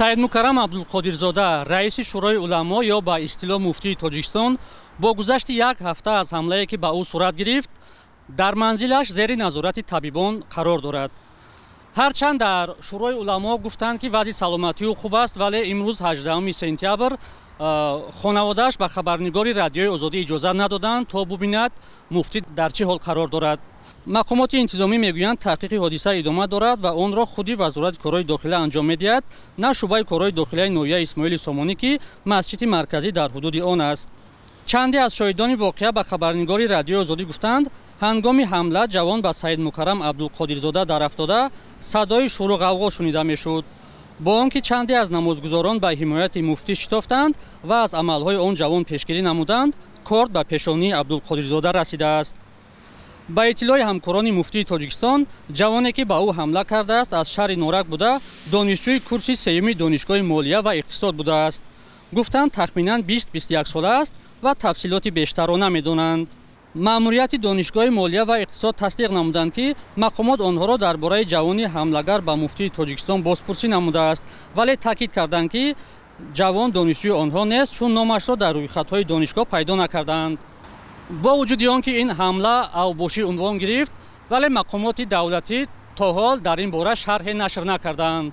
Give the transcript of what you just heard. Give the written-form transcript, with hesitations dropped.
Саид Мукаррам Абдулқодирзода, раиси шӯрои уламо ё ба истилоҳ муфтии Тоҷикистон, бо гузашти як ҳафта аз ҳамлае ки ба ӯ сурат гирифт, дар манзилаш зери назорати табибон қарор дорад. ҳарчанд дар шӯрои уламо гуфтанд ки вазъи саломатии ӯ хуб аст, вале имрӯз 18 сентябр хонаводааш ба хабарнигори радиои Озодӣ иҷоза надоданд, то бубинад муфтӣ дар чӣ ҳол қарор дорад. мақомоти интизомӣ мегӯянд таҳқиқи ҳодиса идома дорад ва онро худи вазорати корҳои дохила анҷом медиҳад, на шӯъбаи корҳои дохилаи ноҳияи Исмоили Сомонӣ ки масҷиди марказӣ дар ҳудуди он аст. чанде аз шоҳидони воқеа ба хабарнигори радиои Озодӣ гуфтанд, ҳангоми ҳамла ҷавон ба Саид Мукаррам Абдулқодирзода дарафтода садои шӯру ғавғо шунида мешуд. бо он ки чанде аз намозгузорон ба ҳимояти муфтӣ шитофтанд ва аз амалҳои он ҷавон пешгирӣ намуданд, корт ба пешонии Абдулқодирзода расидааст. ба иттилои ҳамкорони муфтии Тоҷикистон, ҷавоне ки ба ӯ ҳамла кардааст аз шаҳри Норак буда, донишҷӯи курси сеюми донишгоҳи молия ва иқтисод будааст. гуфтанд тахминан 20-21 сола аст ва тафсилоти бештарро намедонанд. маъмурияти донишгоҳи молия ва иқтисод тасдиқ намуданд ки мақомот онҳоро дар бораи ҷавони ҳамлагар ба муфтии Тоҷикистон бозпурсӣ намудааст, вале таъкид карданд ки ҷавон донишҷӯи онҳо нест, чун номашро дар рӯйхатҳои донишгоҳ пайдо накарданд. бо вуҷуди он ки ин ҳамла авбошӣ унвон гирифт, вале мақомоти давлатӣ то ҳол дар ин бора шарҳе нашр накарданд.